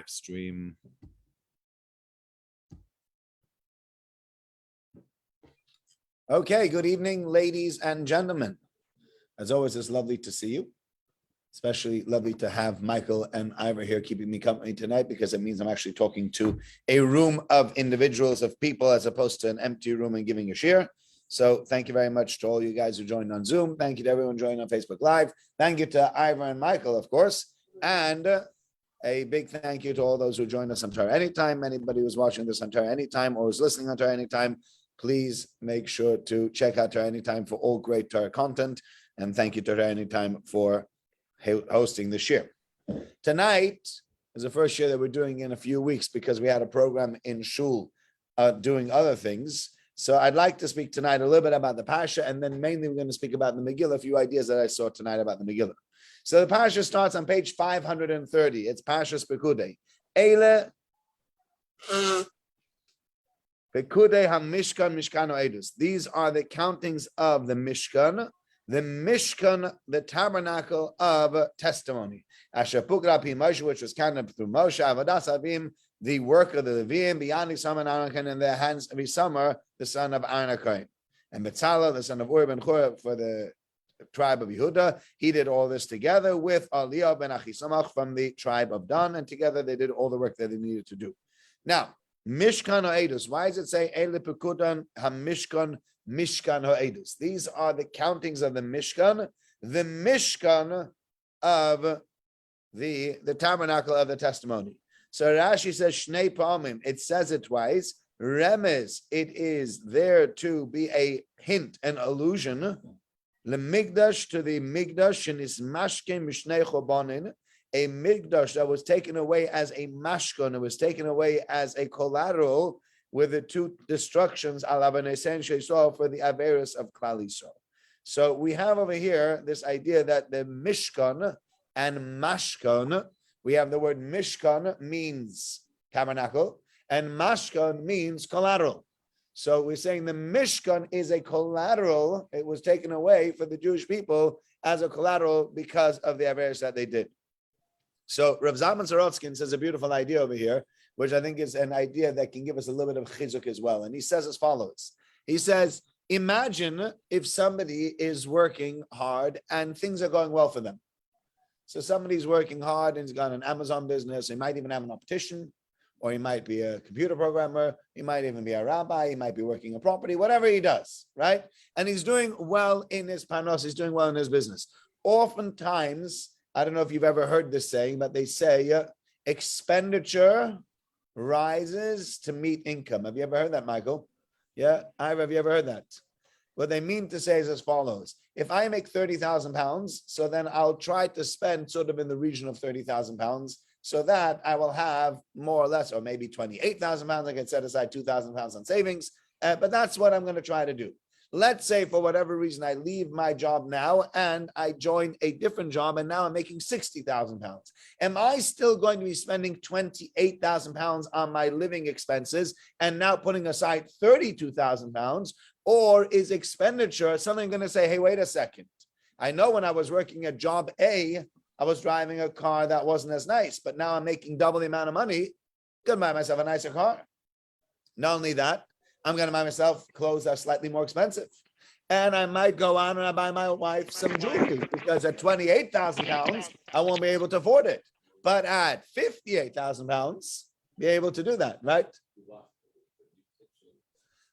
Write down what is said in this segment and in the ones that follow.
live stream. Okay, good evening, ladies and gentlemen. As always, it's lovely to see you. Especially lovely to have Michael and Ivor here keeping me company tonight, because it means I'm actually talking to a room of individuals, of people, as opposed to an empty room and giving a share. So thank you very much to all you guys who joined on Zoom. Thank you to everyone joining on Facebook Live. Thank you to Ivor and Michael, of course. And a big thank you to all those who joined us on Torah Anytime. Anybody who's watching this on Torah Anytime or is listening on Torah Anytime, please make sure to check out Torah Anytime for all great Torah content. And thank you to Torah Anytime for hosting the shir. Tonight is the first shir that we're doing in a few weeks, because we had a program in Shul doing other things. So I'd like to speak tonight a little bit about the Pasha, and then mainly we're going to speak about the Megillah, a few ideas that I saw tonight about the Megillah. So the Pasha starts on page 530. It's Pasha's Pekudei. Eile Pekudei HaMishkan Mishkan Oedus. These are the countings of the Mishkan, the tabernacle of testimony. Asher Pukra Pi Moshe, which was counted through Moshe, Avodas Avim, the work of the Leviim, beyond Isamar and Aaron in the hands of Isamar, the son of Aaron HaKohen. And Betzalel, the son of Uri ben Hur, for the tribe of Yehuda, he did all this together with Aliyah ben Achisamach from the tribe of Dan, and together they did all the work that they needed to do. Now, Mishkan Ha'edus, why does it say Eile Pekudan HaMishkan Mishkan Ha'edus? These are the countings of the Mishkan of the tabernacle of the testimony. So Rashi says Shnei Pa'amim, it says it twice. Remez, it is there to be a hint, an allusion. Lemigdash, to the Migdash, and is Mashke Mishnei Chobanin, a Migdash that was taken away as a mashkon, it was taken away as a collateral with the two destructions for the Averis of Klal Yisrael. So we have over here this idea that the Mishkan and Mashkan, we have the word Mishkan means tabernacle, and Mashkan means collateral. So we're saying the Mishkan is a collateral. It was taken away for the Jewish people as a collateral because of the Averis that they did. So Rav Zalman Sorotskin says a beautiful idea over here, which I think is an idea that can give us a little bit of chizuk as well. And he says as follows. He says, imagine if somebody is working hard and things are going well for them. So somebody's working hard and he's got an Amazon business. He might even have an optician, or he might be a computer programmer. He might even be a rabbi. He might be working a property, whatever he does, right? And he's doing well in his panos. He's doing well in his business. Oftentimes, I don't know if you've ever heard this saying, but they say expenditure rises to meet income. Have you ever heard that, Michael? Yeah, Ira, have you ever heard that? What they mean to say is as follows. If I make 30,000 pounds, so then I'll try to spend sort of in the region of 30,000 pounds so that I will have more or less, or maybe 28,000 pounds. I can set aside 2,000 pounds on savings, but that's what I'm going to try to do. Let's say for whatever reason, I leave my job now and I join a different job and now I'm making 60,000 pounds. Am I still going to be spending 28,000 pounds on my living expenses and now putting aside 32,000 pounds? Or is expenditure something going to say, hey, wait a second. I know when I was working at job A, I was driving a car that wasn't as nice, but now I'm making double the amount of money. Could buy myself a nicer car. Not only that, I'm going to buy myself clothes that are slightly more expensive. And I might go on and I buy my wife some jewelry, because at 28,000 pounds, I won't be able to afford it. But at 58,000 pounds, be able to do that, right?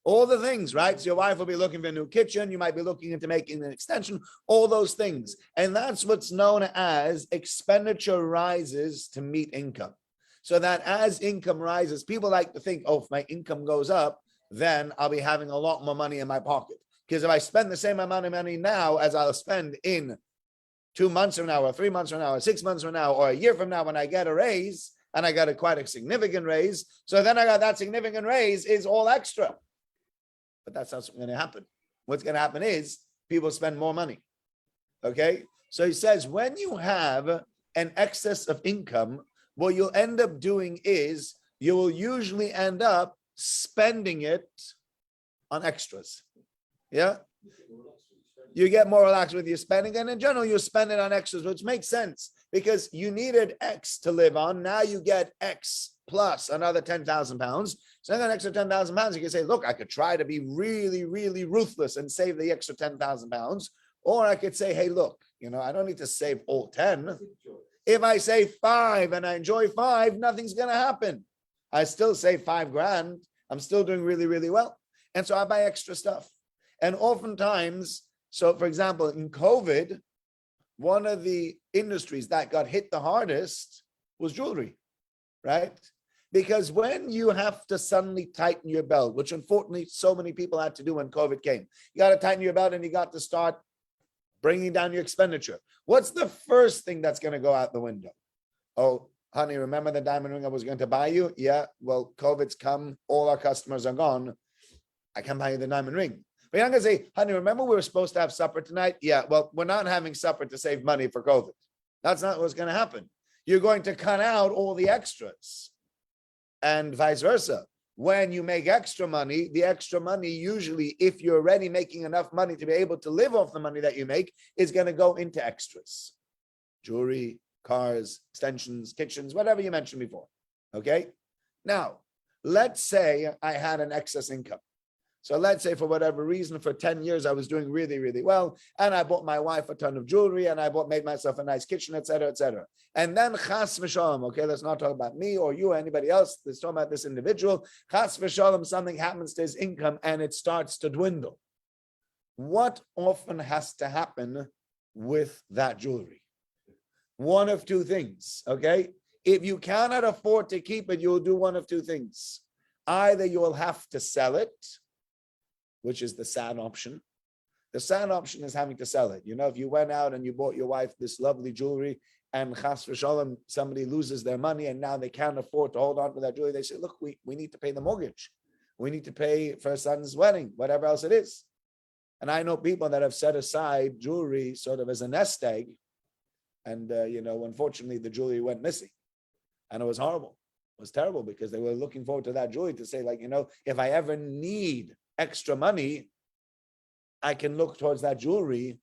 All the things, right? So your wife will be looking for a new kitchen. You might be looking into making an extension, all those things. And that's what's known as expenditure rises to meet income. So that as income rises, people like to think, oh, if my income goes up, then I'll be having a lot more money in my pocket. Because if I spend the same amount of money now as I'll spend in 2 months from now, or 3 months from now, or 6 months from now, or a year from now when I get a raise, and I got quite a significant raise, so then I got that significant raise is all extra. But that's not what's going to happen. What's going to happen is people spend more money. Okay? So he says, when you have an excess of income, what you'll end up doing is you will usually end up spending it on extras. Yeah? You get more relaxed with your spending, and in general, you spend it on extras, which makes sense because you needed X to live on. Now you get X plus another 10,000 pounds. So I got an extra 10,000 pounds. You can say, look, I could try to be really, really ruthless and save the extra 10,000 pounds. Or I could say, hey, look, I don't need to save all 10. If I save 5 and I enjoy 5, nothing's going to happen. I still save 5 grand. I'm still doing really, really well. And so I buy extra stuff. And oftentimes, so for example, in COVID, one of the industries that got hit the hardest was jewelry, right? Because when you have to suddenly tighten your belt, which unfortunately so many people had to do when COVID came, you got to tighten your belt and you got to start bringing down your expenditure. What's the first thing that's going to go out the window? Oh, honey, remember the diamond ring I was going to buy you? Yeah, well, COVID's come, all our customers are gone. I can't buy you the diamond ring. But you're not going to say, honey, remember we were supposed to have supper tonight? Yeah, well, we're not having supper to save money for COVID. That's not what's going to happen. You're going to cut out all the extras and vice versa. When you make extra money, the extra money usually, if you're already making enough money to be able to live off the money that you make, is going to go into extras. Jewelry, cars, extensions, kitchens, whatever you mentioned before. Okay? Now, let's say I had an excess income. So let's say for whatever reason, for 10 years, I was doing really, really well. And I bought my wife a ton of jewelry and I made myself a nice kitchen, etc., etc. And then chas v'shalom, okay, let's not talk about me or you or anybody else. Let's talk about this individual. Chas v'shalom, something happens to his income and it starts to dwindle. What often has to happen with that jewelry? One of two things, okay? If you cannot afford to keep it, you'll do one of two things. Either you will have to sell it, which is the sad option. The sad option is having to sell it. If you went out and you bought your wife this lovely jewelry and chas v'shalom, somebody loses their money and now they can't afford to hold on to that jewelry, they say, look, we need to pay the mortgage. We need to pay for a son's wedding, whatever else it is. And I know people that have set aside jewelry sort of as a nest egg. And, unfortunately, the jewelry went missing. And it was horrible. It was terrible because they were looking forward to that jewelry to say, if I ever need extra money, I can look towards that jewelry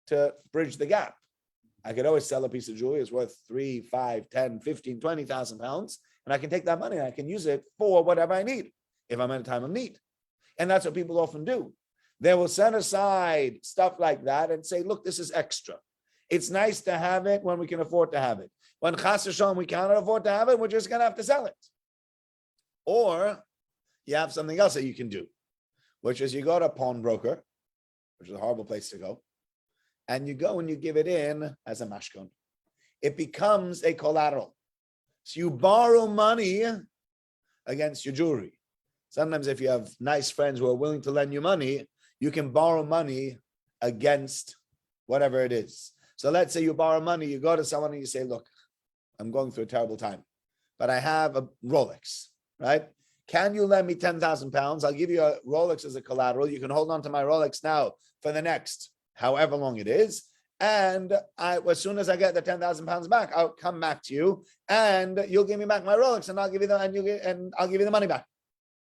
to bridge the gap. I could always sell a piece of jewelry. It's worth 3, 5, 10, 15, 20,000 pounds. And I can take that money and I can use it for whatever I need if I'm in a time of need. And that's what people often do. They will set aside stuff like that and say, look, this is extra. It's nice to have it when we can afford to have it. When chas v'shalom we cannot afford to have it, we're just going to have to sell it. Or you have something else that you can do, which is you go to a pawnbroker, which is a horrible place to go, and you go and you give it in as a mashkon. It becomes a collateral. So you borrow money against your jewelry. Sometimes if you have nice friends who are willing to lend you money, you can borrow money against whatever it is. So let's say you borrow money, you go to someone and you say, look, I'm going through a terrible time, but I have a Rolex, right? Can you lend me 10,000 pounds? I'll give you a Rolex as a collateral. You can hold on to my Rolex now for the next however long it is. And as soon as I get the 10,000 pounds back, I'll come back to you and you'll give me back my Rolex and I'll give you I'll give you the money back.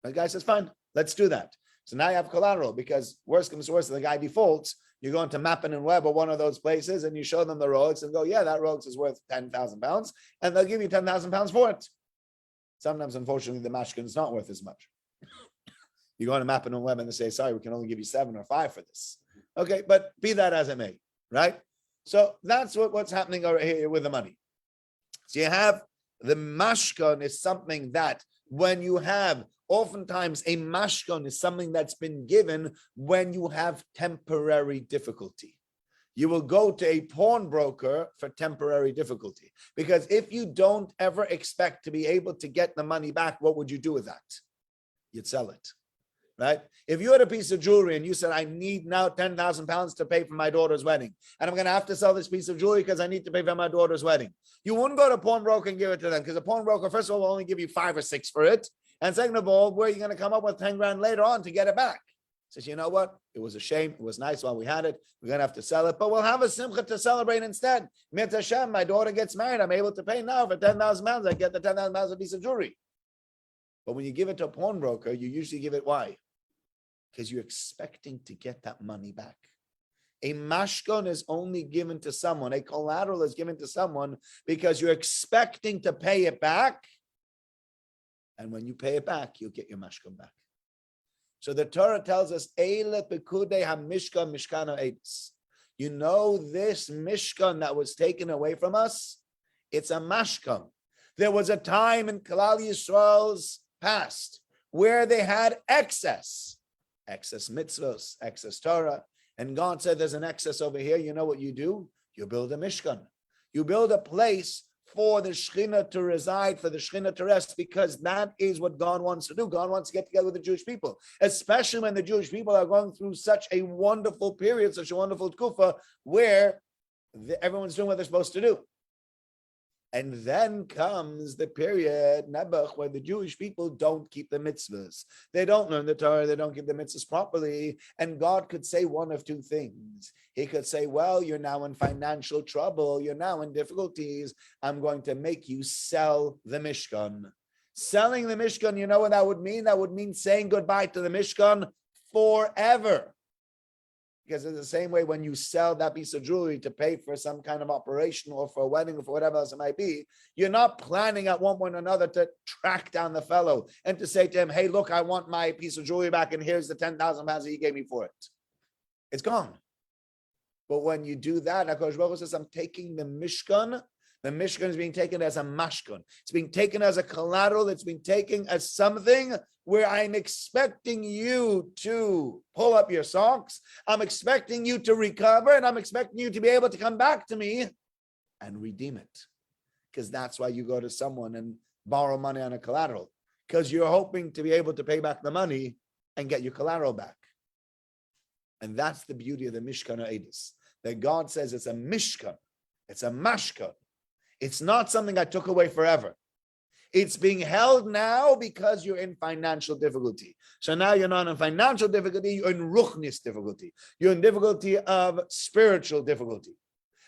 The guy says, fine, let's do that. So now you have collateral because worst comes to worst, the guy defaults. You go into Mappin and Web or one of those places and you show them the Rolex and go, yeah, that Rolex is worth 10,000 pounds. And they'll give you 10,000 pounds for it. Sometimes, unfortunately, the mashkin is not worth as much. You go on a Mappin and Web and they say, sorry, we can only give you 7 or 5 for this. Okay, but be that as it may, right? So that's what's happening over here with the money. So you have the mashkan is something that when you have, oftentimes a mashkan is something that's been given when you have temporary difficulty. You will go to a pawnbroker for temporary difficulty. Because if you don't ever expect to be able to get the money back, what would you do with that? You'd sell it, right? If you had a piece of jewelry and you said, I need now 10,000 pounds to pay for my daughter's wedding, and I'm going to have to sell this piece of jewelry because I need to pay for my daughter's wedding. You wouldn't go to a pawnbroker and give it to them because the pawnbroker, first of all, will only give you 5 or 6 for it. And second of all, where are you going to come up with 10 grand later on to get it back? Says, you know what? It was a shame. It was nice while we had it. We're going to have to sell it, but we'll have a simcha to celebrate instead. Mitzvah Hashem, my daughter gets married. I'm able to pay now for 10,000 pounds. I get the 10,000 pounds a piece of jewelry. But when you give it to a pawnbroker, you usually give it why? Because you're expecting to get that money back. A mashkon is only given to someone, a collateral is given to someone because you're expecting to pay it back. And when you pay it back, you'll get your mashkon back. So the Torah tells us, Eile pekudei ha-mishkan mishkana eidus. You know this mishkan that was taken away from us? It's a mashkan. There was a time in Klal Yisrael's past where they had excess mitzvahs, excess Torah. And God said, there's an excess over here. You know what you do? You build a Mishkan. You build a place for the Shekhinah to reside, for the Shekhinah to rest, because that is what God wants to do. God wants to get together with the Jewish people, especially when the Jewish people are going through such a wonderful period, such a wonderful tkufa, where everyone's doing what they're supposed to do. And then comes the period, Nebuch, where the Jewish people don't keep the mitzvahs. They don't learn the Torah, they don't keep the mitzvahs properly. And God could say one of two things. He could say, well, you're now in financial trouble, you're now in difficulties. I'm going to make you sell the Mishkan. Selling the Mishkan, you know what that would mean? That would mean saying goodbye to the Mishkan forever. Because in the same way, when you sell that piece of jewelry to pay for some kind of operation or for a wedding or for whatever else it might be, you're not planning at one point or another to track down the fellow and to say to him, hey, look, I want my piece of jewelry back and here's the 10,000 pounds that you gave me for it. It's gone. But when you do that, HaKadosh Baruch Hu says, I'm taking the Mishkan. The Mishkan is being taken as a mashkan. It's being taken as a collateral. It's being taken as something where I'm expecting you to pull up your socks. I'm expecting you to recover, and I'm expecting you to be able to come back to me and redeem it. Because that's why you go to someone and borrow money on a collateral. Because you're hoping to be able to pay back the money and get your collateral back. And that's the beauty of the Mishkan Eidus. That God says it's a Mishkan. It's a mashkan. It's not something I took away forever. It's being held now because you're in financial difficulty. So now you're not in financial difficulty, you're in ruchnis difficulty. You're in difficulty of spiritual difficulty.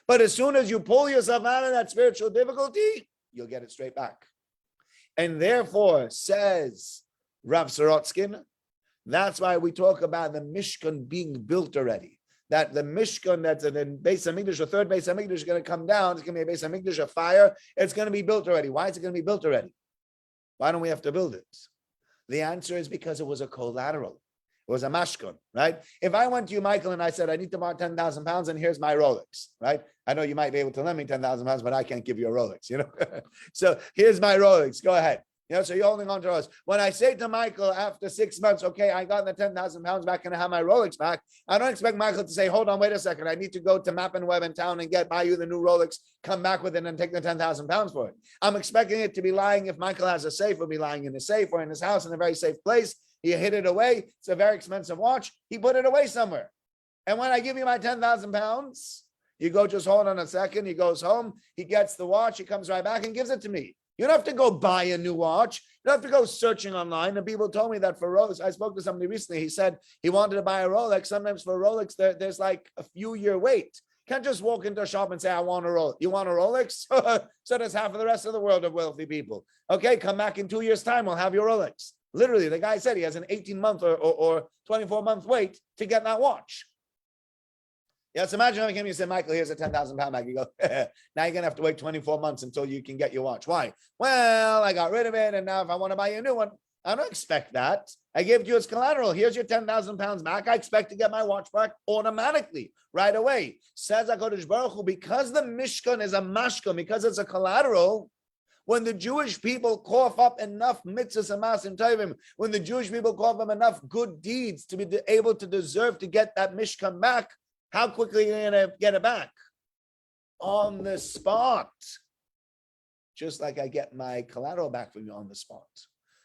But as soon as you pull yourself out of that spiritual difficulty, you'll get it straight back. And therefore, says Rav Sorotskin, that's why we talk about the Mishkan being built already. That the Mishkan that's in Beis Hamikdash, the third Beis Hamikdash is going to come down. It's going to be a Beis Hamikdash of fire. It's going to be built already. Why is it going to be built already? Why don't we have to build it? The answer is because it was a collateral. It was a mashkan, right? If I went to you, Michael, and I said, I need to borrow 10,000 pounds and here's my Rolex, right? I know you might be able to lend me 10,000 pounds, but I can't give you a Rolex, So here's my Rolex. Go ahead. So you're holding on to us. When I say to Michael after 6 months, okay, I got the 10,000 pounds back and I have my Rolex back, I don't expect Michael to say, hold on, wait a second. I need to go to Map and Web in town and buy you the new Rolex, come back with it and take the 10,000 pounds for it. I'm expecting it to be lying. If Michael has a safe, it'll be lying in a safe or in his house in a very safe place. He hid it away. It's a very expensive watch. He put it away somewhere. And when I give you my 10,000 pounds, you go, just hold on a second. He goes home. He gets the watch. He comes right back and gives it to me. You don't have to go buy a new watch. You don't have to go searching online. And people told me that for Rolex, I spoke to somebody recently. He said he wanted to buy a Rolex. Sometimes for Rolex, there's like a few year wait. You can't just walk into a shop and say, I want a Rolex. You want a Rolex? So does half of the rest of the world of wealthy people. Okay, come back in 2 years' time. We'll have your Rolex. Literally, the guy said he has an 18-month or 24-month wait to get that watch. Yeah, so imagine if I came and said, Michael, here's a 10,000 pound bag. You go, now you're going to have to wait 24 months until you can get your watch. Why? Well, I got rid of it. And now if I want to buy you a new one, I don't expect that. I gave it to you as collateral. Here's your 10,000 pounds back. I expect to get my watch back automatically right away. Says HaKadosh Baruch Hu, because the Mishkan is a mashkan, because it's a collateral, when the Jewish people cough up enough mitzvahs and masim tovim, when the Jewish people cough up enough good deeds to be able to deserve to get that Mishkan back, how quickly are you going to get it back? On the spot. Just like I get my collateral back from you on the spot.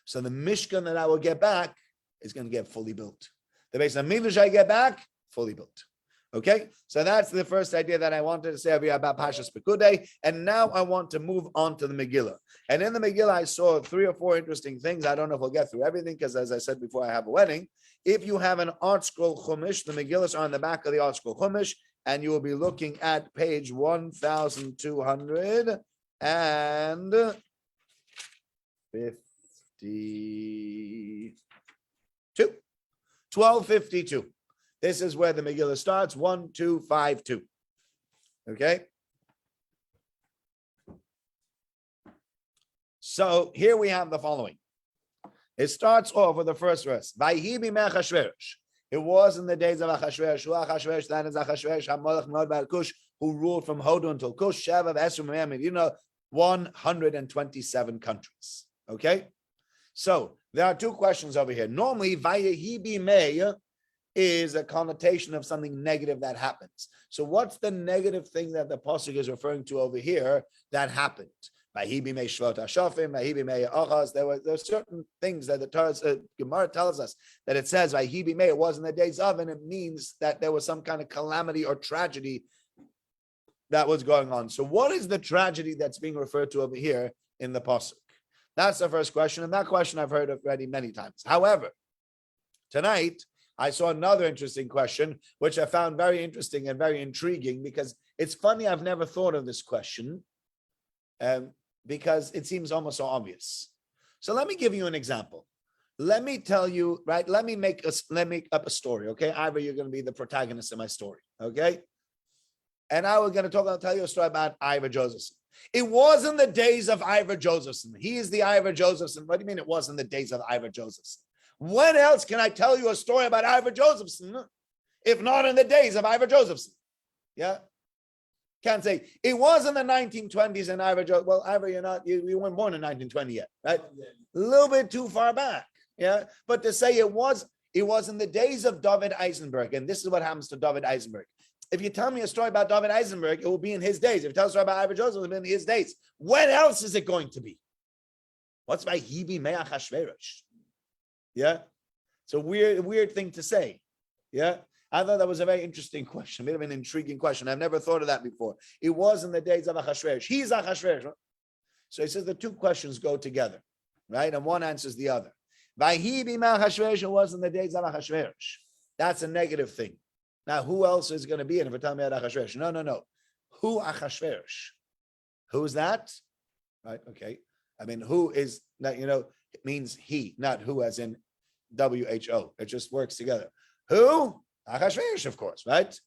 So the Mishkan that I will get back is going to get fully built. The Beis Hamikdash I get back, fully built. Okay? So that's the first idea that I wanted to say over here about Pashas Pekudei. And now I want to move on to the Megillah. And in the Megillah, I saw 3 or 4 interesting things. I don't know if we'll get through everything because, as I said before, I have a wedding. If you have an art scroll chumash, the Megillahs are on the back of the art scroll chumash, and you will be looking at page 1252. 1252. This is where the Megillah starts, 1, 2, 5, 2. Okay? So here we have the following. It starts off with the first verse. It was in the days of Achashverosh. That is Achashverosh, HaMolech Me'od Bar Kush, who ruled from Hodu until Kush, Sheva V'Esrim Medina, 127 countries. Okay? So there are two questions over here. Normally, Vayehi Bimei is a connotation of something negative that happens. So what's the negative thing that the pasuk is referring to over here that happened? There were certain things that the Gemara tells us that it says it was in the days of, and it means that there was some kind of calamity or tragedy that was going on. So what is the tragedy that's being referred to over here in the pasuk? That's the first question, and that question I've heard already many times. However, tonight I saw another interesting question, which I found very interesting and very intriguing, because it's funny, I've never thought of this question, because it seems almost so obvious. So let me give you an example. Let me tell you, right? Let me make up a story, okay? Ivor, you're going to be the protagonist of my story, okay? And I'll tell you a story about Ivor Josephson. It was in the days of Ivor Josephson. He is the Ivor Josephson. What do you mean it was in the days of Ivor Josephson? When else can I tell you a story about Ivor Josephson if not in the days of Ivor Josephson? Yeah? Can't say it was in the 1920s and Ivor Josephson. Well, Ivor, you weren't born in 1920 yet, right? A little bit too far back. Yeah. But to say it was in the days of David Eisenberg, and this is what happens to David Eisenberg. If you tell me a story about David Eisenberg, it will be in his days. If you tell a story about Ivor Josephson, it will be in his days. When else is it going to be? What's by Hibi Me'ach Hashverosh? Yeah. It's a weird thing to say. Yeah. I thought that was a very interesting question, a bit of an intriguing question. I've never thought of that before. It was in the days of Achashverosh. He's Achashverosh. So he says the two questions go together, right? And one answers the other. Vahi b'ma Achashverosh was in the days of Achashverosh. That's a negative thing. Now, who else is going to be in if we're talking about Achashverosh? No. Who Achashverosh? Who's that? Right, okay. I mean, who is that, it means he, not who as in WHO. It just works together. Who? Achashverosh, of course, right?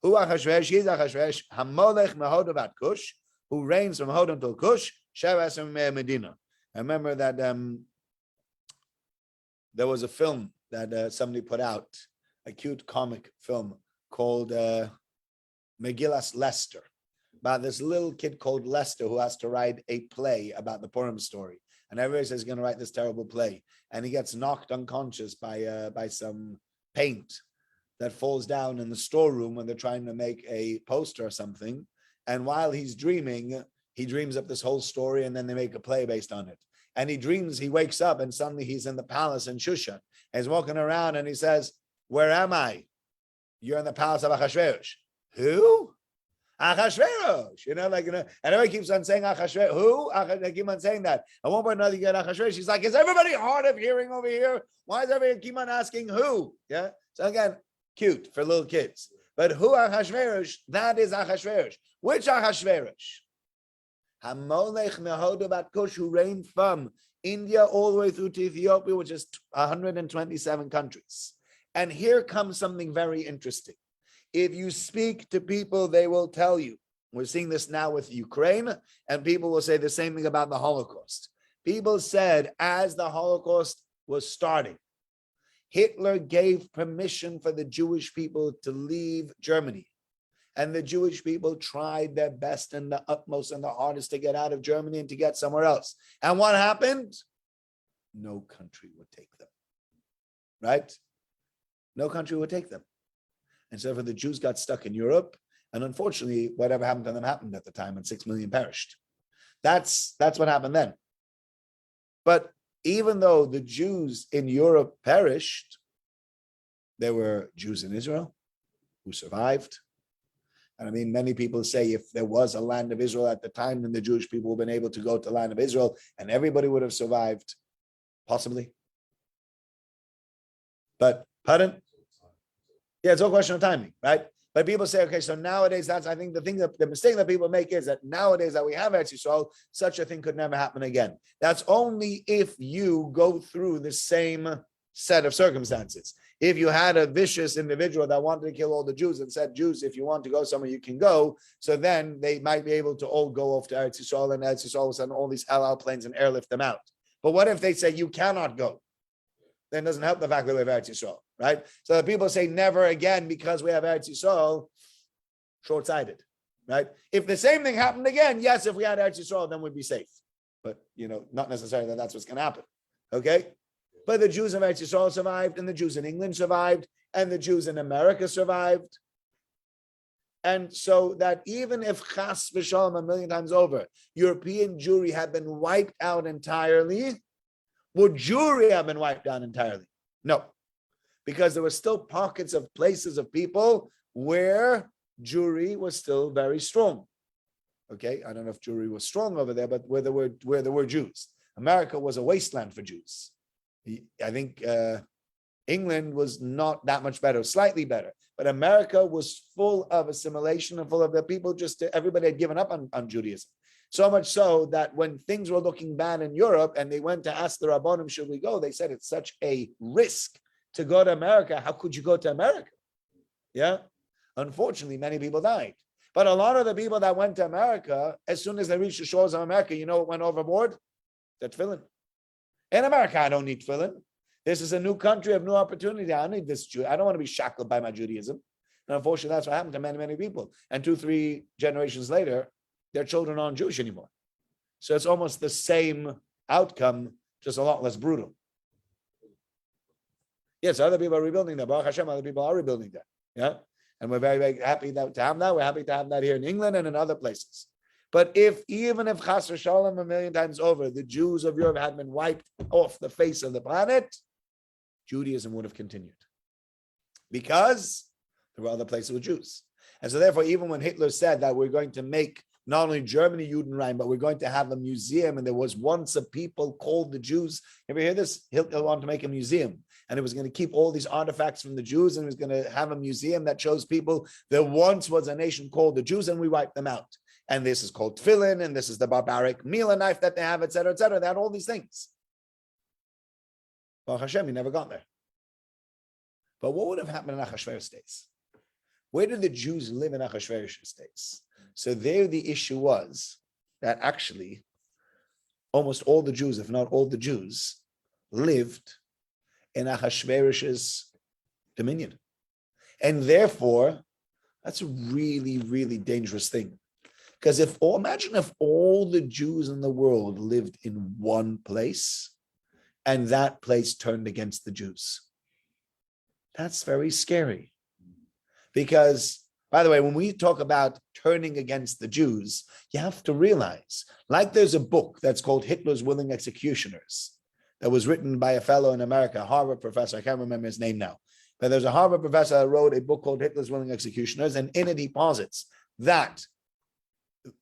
Who Achashverosh? He is Achashverosh. HaMolech Me'od Bar Kush, who reigns from Hod until Kush, Sheva Esrim Medina. I remember that there was a film that somebody put out, a cute comic film called Megillas Lester, about this little kid called Lester who has to write a play about the Purim story. And everybody says he's going to write this terrible play. And he gets knocked unconscious by some paint that falls down in the storeroom when they're trying to make a poster or something. And while he's dreaming, he dreams up this whole story, and then they make a play based on it. And he wakes up, and suddenly he's in the palace in Shushan. And he's walking around, and he says, "Where am I?" "You're in the palace of Achashverosh." "Who?" "Achashverosh." And everybody keeps on saying Achashverosh. Who? They keep on saying that. At one point or another, you get Achashverosh. He's like, "Is everybody hard of hearing over here? Why does everybody keep on asking who?" Yeah. So again, cute for little kids. But who Achashverosh? That is Achashverosh. Which Achashverosh? HaMolech Me'od Bar Kush, who reigned from India all the way through to Ethiopia, which is 127 countries. And here comes something very interesting. If you speak to people, they will tell you. We're seeing this now with Ukraine, and people will say the same thing about the Holocaust. People said, as the Holocaust was starting, Hitler gave permission for the Jewish people to leave Germany. And the Jewish people tried their best and the utmost and the hardest to get out of Germany and to get somewhere else. And what happened? No country would take them. Right? No country would take them. And so the Jews got stuck in Europe. And unfortunately, whatever happened to them happened at the time, and 6 million perished. That's what happened then. But even though the Jews in Europe perished, there were Jews in Israel who survived. And I mean, many people say if there was a land of Israel at the time, then the Jewish people would have been able to go to the land of Israel and everybody would have survived, possibly. But, pardon? Yeah, it's all a question of timing, right? But people say, okay, so nowadays, I think the mistake that people make is that nowadays that we have Eretz Yisrael, such a thing could never happen again. That's only if you go through the same set of circumstances. If you had a vicious individual that wanted to kill all the Jews and said, Jews, if you want to go somewhere, you can go. So then they might be able to all go off to Eretz Yisrael, and Eretz Yisrael all of a sudden all these El Al planes and airlift them out. But what if they say you cannot go? Then it doesn't help the fact that we have Eretz Yisrael, right? So the people say never again because we have Eretz Yisrael, short-sighted, right? If the same thing happened again, yes, if we had Eretz Yisrael, then we'd be safe. But, not necessarily that that's what's going to happen, okay? But the Jews of Eretz Yisrael survived, and the Jews in England survived, and the Jews in America survived. And so that even if Chas v'Shalom a million times over, European Jewry had been wiped out entirely, would Jewry have been wiped out entirely? No, because there were still pockets of places of people where Jewry was still very strong. Okay, I don't know if Jewry was strong over there, but where there were Jews. America was a wasteland for Jews. I think England was not that much better, slightly better, but America was full of assimilation and full of the people. Everybody had given up on Judaism. So much so that when things were looking bad in Europe and they went to ask the Rabbanim, should we go? They said it's such a risk to go to America. How could you go to America? Yeah. Unfortunately, many people died. But a lot of the people that went to America, as soon as they reached the shores of America, you know what went overboard? The tefillin. In America, I don't need tefillin. This is a new country of new opportunity. I don't need this Jew. I don't want to be shackled by my Judaism. And unfortunately, that's what happened to many, many people. And 2-3 generations later, their children aren't Jewish anymore. So it's almost the same outcome, just a lot less brutal. Yes, other people are rebuilding there. Baruch Hashem, other people are rebuilding there. Yeah. And we're very, very happy to have that. We're happy to have that here in England and in other places. But even if Chas v'Shalom a million times over, the Jews of Europe had been wiped off the face of the planet, Judaism would have continued. Because there were other places with Jews. And so therefore, even when Hitler said that we're going to make not only Germany Judenrein, but we're going to have a museum, and there was once a people called the Jews. You ever hear this? Hitler wanted to make a museum, and it was going to keep all these artifacts from the Jews, and it was going to have a museum that shows people there once was a nation called the Jews, and we wiped them out. And this is called tefillin, and this is the barbaric meal knife that they have, etc., etc. They had all these things. Baruch Hashem, he never got there. But what would have happened in Achashverosh's days? Where did the Jews live in Achashverosh's days? So there the issue was that actually almost all the Jews, if not all the Jews, lived in Achashverosh's dominion. And therefore, that's a really, really dangerous thing. Because imagine if all the Jews in the world lived in one place and that place turned against the Jews. That's very scary. Because, by the way, when we talk about turning against the Jews, you have to realize, like there's a book that's called Hitler's Willing Executioners that was written by a fellow in America, a Harvard professor, I can't remember his name now, but there's a Harvard professor that wrote a book called Hitler's Willing Executioners, and in it he posits that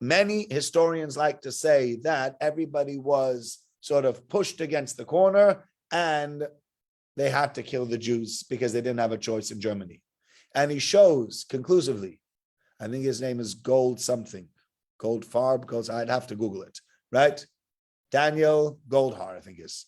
many historians like to say that everybody was sort of pushed against the corner and they had to kill the Jews because they didn't have a choice in Germany. And he shows conclusively, I think his name is Goldfarb, I'd have to Google it, right? Daniel Goldhar, I think is.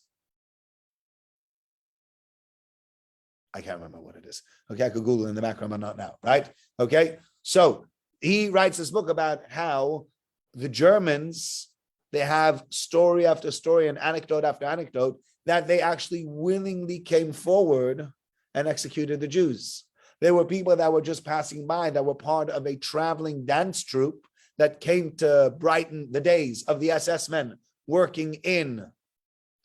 I can't remember what it is. Okay, I could Google it in the background, but not now, right? Okay, so he writes this book about how the Germans, they have story after story and anecdote after anecdote that they actually willingly came forward and executed the Jews. There were people that were just passing by that were part of a traveling dance troupe that came to brighten the days of the SS men working in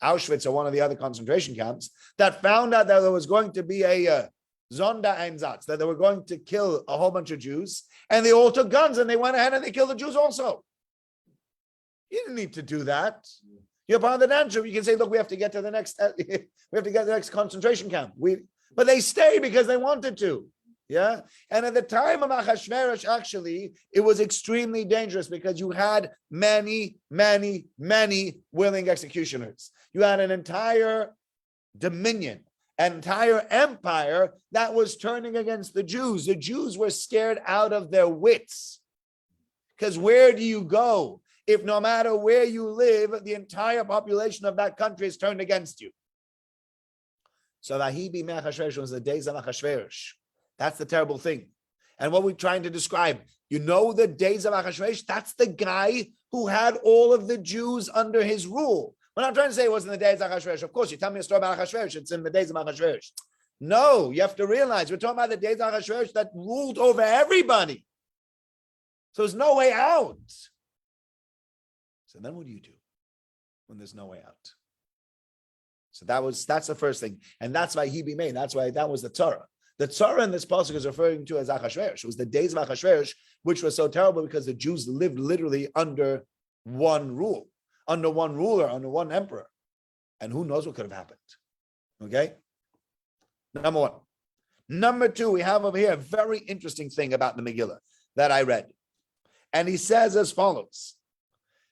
Auschwitz or one of the other concentration camps, that found out that there was going to be a Sondereinsatz, that they were going to kill a whole bunch of Jews, and they all took guns and they went ahead and they killed the Jews also. You didn't need to do that. You're part of the dance troupe. You can say, look, we have to get to the next concentration camp. But they stayed because they wanted to. Yeah. And at the time of Achashverosh, actually, it was extremely dangerous because you had many, many, many willing executioners. You had an entire dominion, an entire empire that was turning against the Jews. The Jews were scared out of their wits. Because where do you go if no matter where you live, the entire population of that country is turned against you? So Vahi b'mei Achashverosh was the days of Achashverosh. That's the terrible thing. And what we're trying to describe, you know, the days of Achashverosh, that's the guy who had all of the Jews under his rule. We're not trying to say it wasn't the days of Achashverosh. Of course, you tell me a story about Achashverosh, it's in the days of Achashverosh. No, you have to realize we're talking about the days of Achashverosh that ruled over everybody. So there's no way out. So then what do you do when there's no way out? So that's the first thing. And that's why he be made. That's why that was the Torah. The Torah in this pasuk is referring to as Achashverosh. It was the days of Achashverosh, which was so terrible because the Jews lived literally under one rule, under one ruler, under one emperor. And who knows what could have happened. Okay? Number one. Number two, we have over here a very interesting thing about the Megillah that I read. And he says as follows.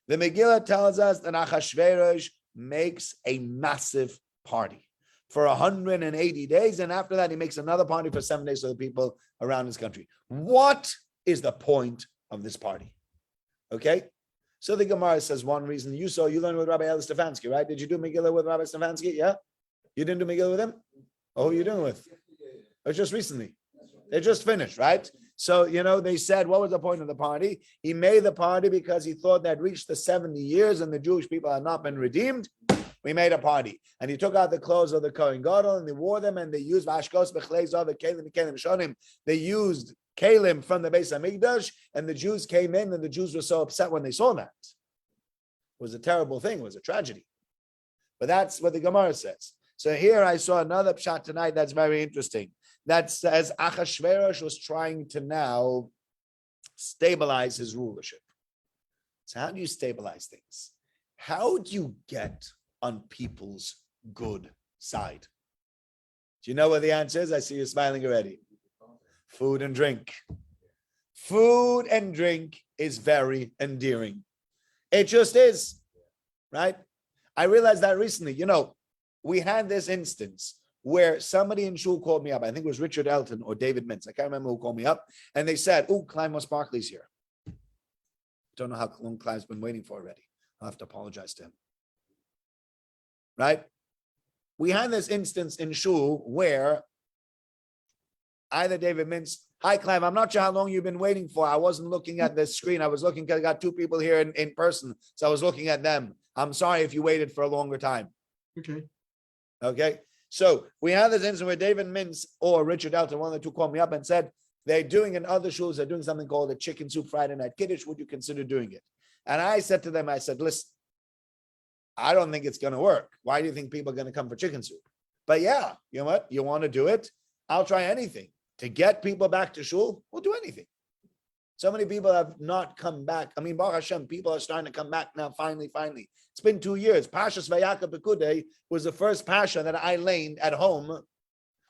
The Megillah tells us that Achashverosh makes a massive party for 180 days. And after that, he makes another party for 7 days for the people around his country. What is the point of this party? Okay. So the Gemara says one reason. You learned with Rabbi Eli Stefansky, right? Did you do Megillah with Rabbi Stefansky? Yeah. You didn't do Megillah with him? Oh, who are you doing with? It was just recently. They just finished, right? So, they said, what was the point of the party? He made the party because he thought that reached the 70 years and the Jewish people had not been redeemed. We made a party. And he took out the clothes of the Kohen Gadol and they wore them and they used Vashkos, Bechlezah, the Kelim, Shonim. They used Kelim from the Beis Hamikdash and the Jews came in and the Jews were so upset when they saw that. It was a terrible thing. It was a tragedy. But that's what the Gemara says. So here I saw another pshat tonight that's very interesting. That says Achashverosh was trying to now stabilize his rulership. So how do you stabilize things? How do you get on people's good side? Do you know what the answer is? I see you smiling already. Food and drink. Food and drink is very endearing. It just is, right? I realized that recently. We had this instance where somebody in shul called me up. I think it was Richard Elton or David Mintz. I can't remember who called me up. And they said, Klein Mosbarkley's here. Don't know how long Klein's been waiting for already. I'll have to apologize to him. Right? We had this instance in shul where either David Mintz, hi Klein, I'm not sure how long you've been waiting for. I wasn't looking at the screen. I was looking, because I got two people here in person. So I was looking at them. I'm sorry if you waited for a longer time. Okay. So we had this instance where David Mintz or Richard Elton, one of the two, called me up and said, they're doing in other shuls, they're doing something called a chicken soup Friday night kiddush. Would you consider doing it? And I said to them, listen, I don't think it's going to work. Why do you think people are going to come for chicken soup? But yeah, you know what? You want to do it? I'll try anything. To get people back to shul, we'll do anything. So many people have not come back. I mean, Baruch Hashem, people are starting to come back now, finally. It's been 2 years. Pashas Vayakov Pekudei was the first Pasha that I laned at home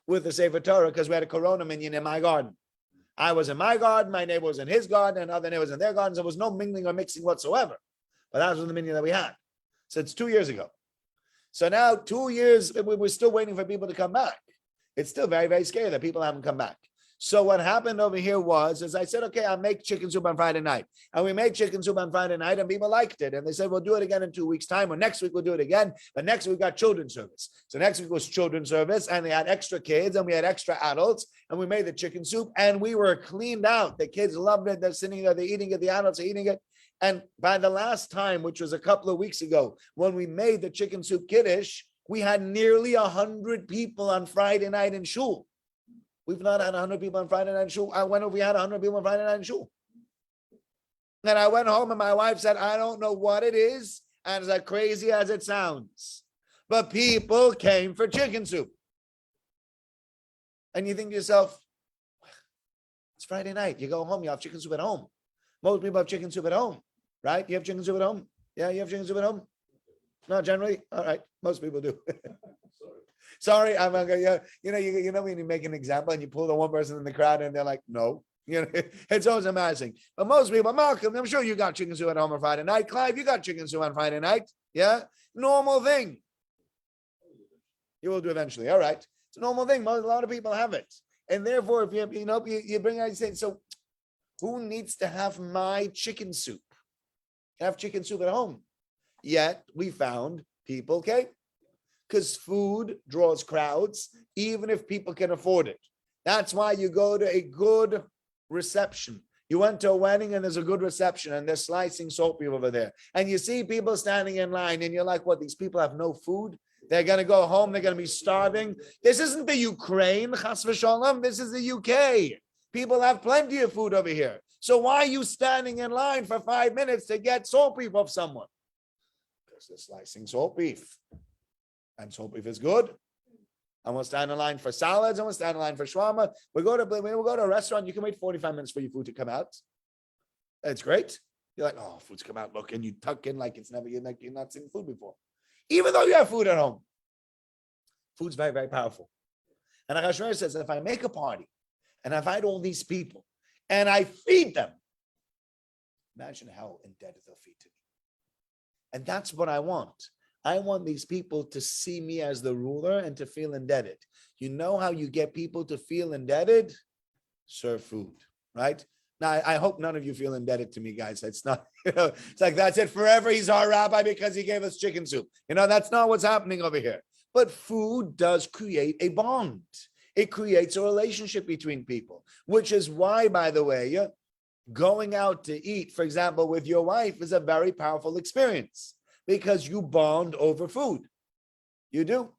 with the Sefer Torah because we had a Corona minion in my garden. I was in my garden, my neighbor was in his garden, and other neighbors in their gardens. There was no mingling or mixing whatsoever. But that was the minion that we had. So it's 2 years ago. So now 2 years, we're still waiting for people to come back. It's still very, very scary that people haven't come back. So what happened over here was, as I said, okay, I'll make chicken soup on Friday night. And we made chicken soup on Friday night and people liked it. And they said, we'll do it again in 2 weeks' time, or next week we'll do it again. But next week we got children's service. So next week was children's service and they had extra kids and we had extra adults and we made the chicken soup and we were cleaned out. The kids loved it. They're sitting there, they're eating it. The adults are eating it. And by the last time, which was a couple of weeks ago, when we made the chicken soup kiddush, we had nearly 100 people on Friday night in shul. We've not had 100 people on Friday night in shul. I went over, we had 100 people on Friday night in shul. And I went home and my wife said, I don't know what it is, and it's as crazy as it sounds, but people came for chicken soup. And you think to yourself, it's Friday night. You go home, you have chicken soup at home. Most people have chicken soup at home, right? You have chicken soup at home? Yeah, you have chicken soup at home? No, generally? All right. Most people do. Sorry, I'm not gonna, you know when you make an example and you pull the one person in the crowd and they're like, no. It's always embarrassing. But most people, Malcolm, I'm sure you got chicken soup at home on Friday night. Clive, you got chicken soup on Friday night. Yeah? Normal thing. You will do eventually. All right. It's a normal thing. A lot of people have it. And therefore, if you bring out, you say, so who needs to have my chicken soup? Have chicken soup at home. Yet we found people, okay? Because food draws crowds, even if people can afford it. That's why you go to a good reception. You went to a wedding and there's a good reception and they're slicing salt beef over there. And you see people standing in line and you're like, what, these people have no food? They're going to go home. They're going to be starving. This isn't the Ukraine, chas v'shalom. This is the UK. People have plenty of food over here. So why are you standing in line for 5 minutes to get salt beef off someone? Because they're slicing salt beef. And salt beef is good. And we'll stand in line for salads, and we'll stand in line for shawarma. We'll go to a restaurant. You can wait 45 minutes for your food to come out. It's great. You're like, oh, food's come out. Look, and you tuck in like it's never, like you've not seen food before. Even though you have food at home. Food's very, very powerful. And Achashverosh says, if I make a party and I invite all these people and I feed them, imagine how indebted they'll feel to me. And that's what I want. I want these people to see me as the ruler and to feel indebted. You know how you get people to feel indebted? Serve food, right? Now, I hope none of you feel indebted to me, guys. It's not, it's like, that's it forever. He's our rabbi because he gave us chicken soup. That's not what's happening over here. But food does create a bond. It creates a relationship between people, which is why, by the way, going out to eat, for example, with your wife is a very powerful experience. Because you bond over food. You do.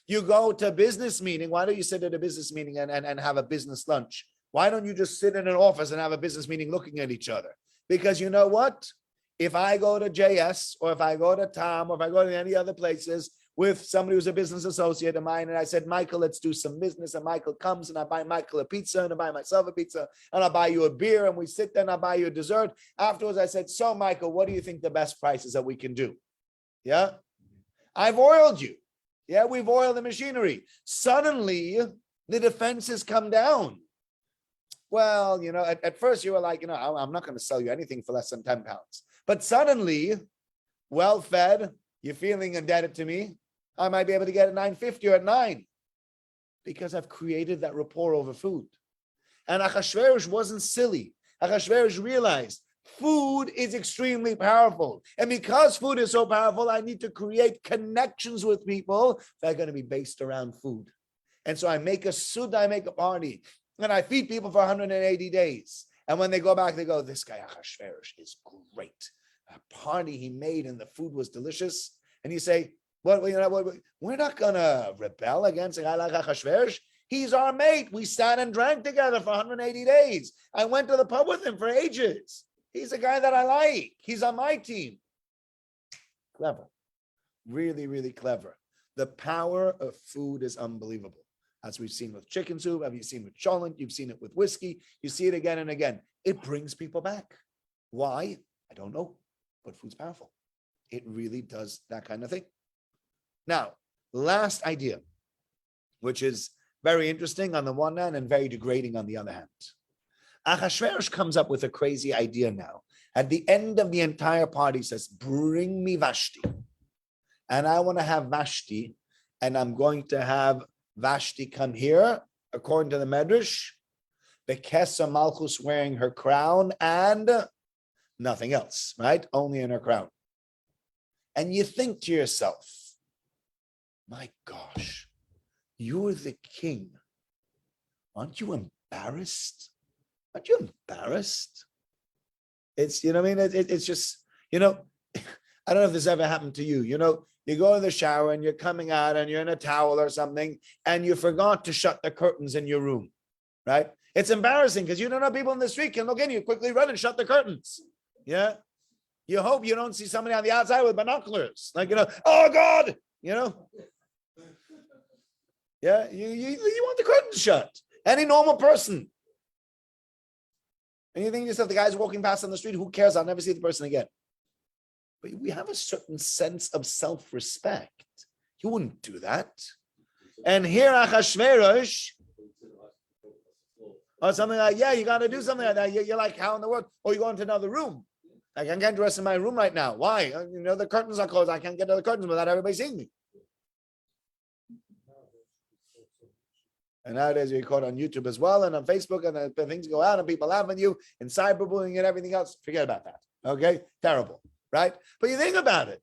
You go to a business meeting. Why don't you sit at a business meeting and have a business lunch? Why don't you just sit in an office and have a business meeting looking at each other? Because you know what? If I go to JS or if I go to Tom or if I go to any other places with somebody who's a business associate of mine and I said, Michael, let's do some business. And Michael comes and I buy Michael a pizza and I buy myself a pizza and I'll buy you a beer and we sit there and I'll buy you a dessert. Afterwards, I said, so Michael, what do you think the best prices that we can do? Yeah. I've oiled you. Yeah. We've oiled the machinery. Suddenly the defenses come down. Well, at first you were like, I'm not going to sell you anything for less than 10 pounds. But suddenly, well fed, you're feeling indebted to me. I might be able to get at 9.50 or at 9 because I've created that rapport over food. And Achashverosh wasn't silly. Achashverosh realized food is extremely powerful. And because food is so powerful, I need to create connections with people that are going to be based around food. And so I make a suda, I make a party, and I feed people for 180 days. And when they go back, they go, this guy Achashverosh is great. A party he made and the food was delicious. And you say, we're not going to rebel against a guy like Achashverosh. He's our mate. We sat and drank together for 180 days. I went to the pub with him for ages. He's a guy that I like. He's on my team. Clever. Really, really clever. The power of food is unbelievable. As we've seen with chicken soup, have you seen with cholent? You've seen it with whiskey. You see it again and again. It brings people back. Why? I don't know. But food's powerful. It really does that kind of thing. Now, last idea, which is very interesting on the one hand and very degrading on the other hand. Achashverosh comes up with a crazy idea now. At the end of the entire party, he says, bring me Vashti. And I want to have Vashti, and I'm going to have Vashti come here, according to the Medrash, Bekesa Malchus wearing her crown and nothing else, right? Only in her crown. And you think to yourself, my gosh, you're the king. Aren't you embarrassed? Aren't you embarrassed? It's, it's just, I don't know if this ever happened to you. You go in the shower and you're coming out and you're in a towel or something and you forgot to shut the curtains in your room, right? It's embarrassing because you don't know people in the street can look in, you quickly run and shut the curtains. Yeah. You hope you don't see somebody on the outside with binoculars. Like, oh God, Yeah, you want the curtains shut. Any normal person. And you think to yourself, the guy's walking past on the street, who cares? I'll never see the person again. But we have a certain sense of self-respect. You wouldn't do that. And here Achashverosh, or something like, you got to do something like that. You're like, how in the world? Or you go into another room. Like, I can't dress in my room right now. Why? The curtains are closed. I can't get to the curtains without everybody seeing me. And nowadays you're caught on YouTube as well and on Facebook, and things go out and people laugh at you and cyberbullying and everything else. Forget about that. Okay? Terrible. Right? But you think about it.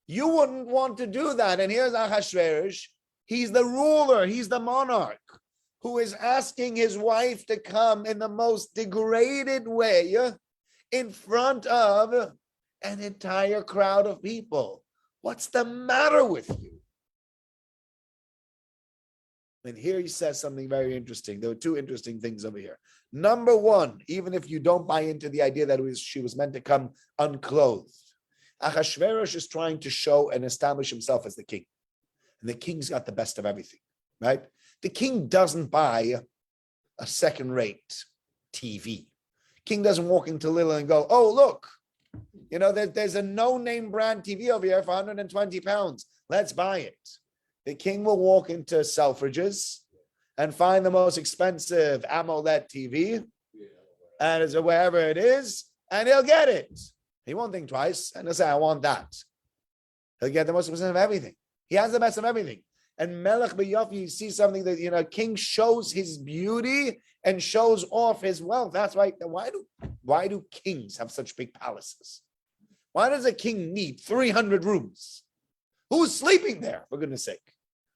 You wouldn't want to do that. And here's Ahasuerus. He's the ruler. He's the monarch who is asking his wife to come in the most degraded way in front of an entire crowd of people. What's the matter with you? And here he says something very interesting. There were two interesting things over here. Number one, even if you don't buy into the idea that she was meant to come unclothed, Ahasuerus is trying to show and establish himself as the king. And the king's got the best of everything, right? The king doesn't buy a second-rate TV. King doesn't walk into Lidl and go, oh, look, there's a no-name brand TV over here for 120 pounds. Let's buy it. The king will walk into Selfridges and find the most expensive AMOLED TV, and wherever it is, and he'll get it. He won't think twice, and he'll say, I want that. He'll get the most expensive of everything. He has the best of everything. And Melech B'Yofi, you see something that, king shows his beauty and shows off his wealth. That's right. Why do kings have such big palaces? Why does a king need 300 rooms? Who's sleeping there, for goodness sake?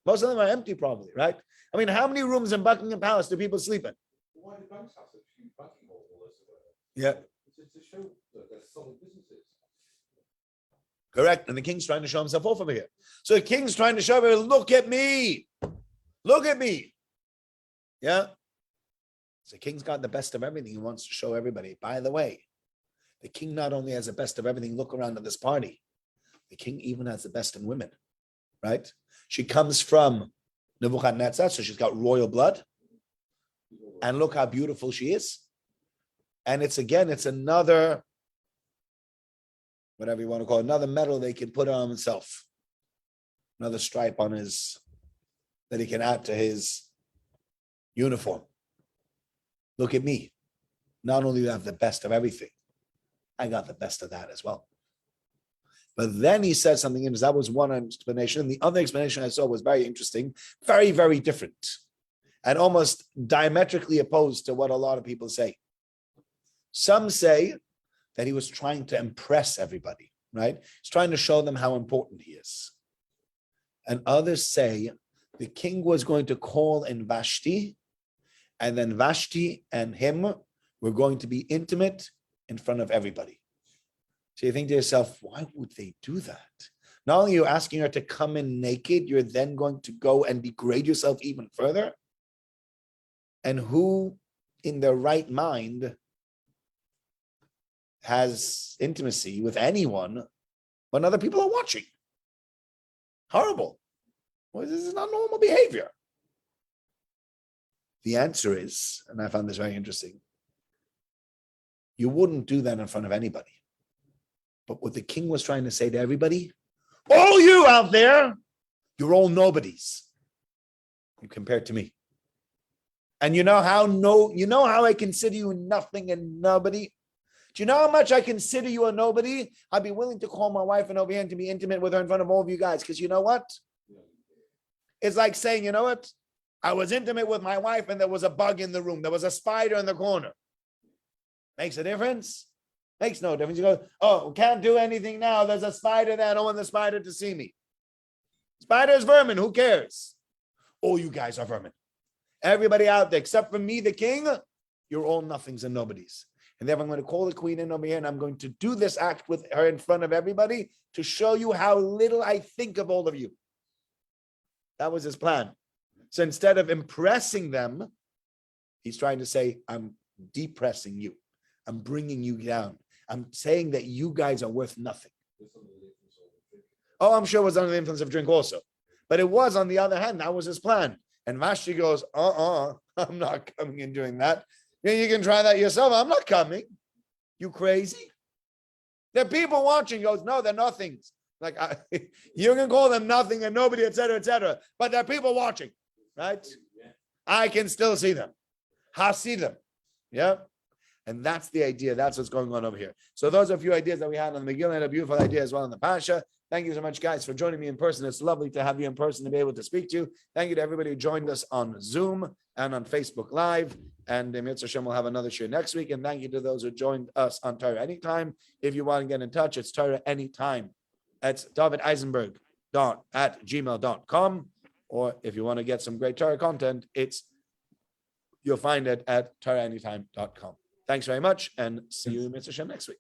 Most of them are empty, probably, right? I mean, how many rooms in Buckingham Palace do people sleep in? Why do banks have such huge banking halls? Yeah. To show that they're solid businesses. Correct. And the king's trying to show himself off over here. So the king's trying to show everybody, look at me. Look at me. Yeah. So the king's got the best of everything. He wants to show everybody. By the way, the king not only has the best of everything, look around at this party. The king even has the best in women, right? She comes from Nebuchadnezzar, so she's got royal blood. And look how beautiful she is. And it's another, whatever you want to call it, another medal they can put on himself. Another stripe on that he can add to his uniform. Look at me. Not only do I have the best of everything, I got the best of that as well. But then he said something, and that was one explanation. The other explanation I saw was very interesting, very, very different, and almost diametrically opposed to what a lot of people say. Some say that he was trying to impress everybody, right? He's trying to show them how important he is. And others say the king was going to call in Vashti, and then Vashti and him were going to be intimate in front of everybody. So you think to yourself, why would they do that? Not only are you asking her to come in naked, you're then going to go and degrade yourself even further. And who in their right mind has intimacy with anyone when other people are watching? Horrible. Well, this is not normal behavior. The answer is, and I found this very interesting, you wouldn't do that in front of anybody. But what the king was trying to say to everybody, all you out there, you're all nobodies compared to me. And you know how I consider you nothing and nobody? Do you know how much I consider you a nobody? I'd be willing to call my wife and over here and to be intimate with her in front of all of you guys. Because you know what? It's like saying, you know what? I was intimate with my wife and there was a bug in the room. There was a spider in the corner. Makes a difference? Makes no difference. You go, oh, can't do anything now. There's a spider there. I don't want the spider to see me. Spider is vermin. Who cares? All you guys are vermin. Everybody out there, except for me, the king, you're all nothings and nobodies. And then I'm going to call the queen in over here and I'm going to do this act with her in front of everybody to show you how little I think of all of you. That was his plan. So instead of impressing them, he's trying to say, I'm depressing you. I'm bringing you down. I'm saying that you guys are worth nothing. Oh, I'm sure it was under the influence of drink also. But it was, on the other hand, that was his plan. And Vashti goes, I'm not coming and doing that. You can try that yourself. I'm not coming. You crazy? There are people watching. He goes, no, they're nothings. Like, you can call them nothing and nobody, etc., etc. But there are people watching, right? I can still see them. See them. Yeah. And that's the idea. That's what's going on over here. So those are a few ideas that we had on the Megillah, and a beautiful idea as well on the Pasha. Thank you so much, guys, for joining me in person. It's lovely to have you in person to be able to speak to you. Thank you to everybody who joined us on Zoom and on Facebook Live. And Mitzvah Hashem will have another show next week. And thank you to those who joined us on Torah Anytime. If you want to get in touch, it's Torah Anytime It's davideisenberg.at gmail.com. Or if you want to get some great Torah content, you'll find it at torahanytime.com. Thanks very much, and see you in Mitzvah Shem next week.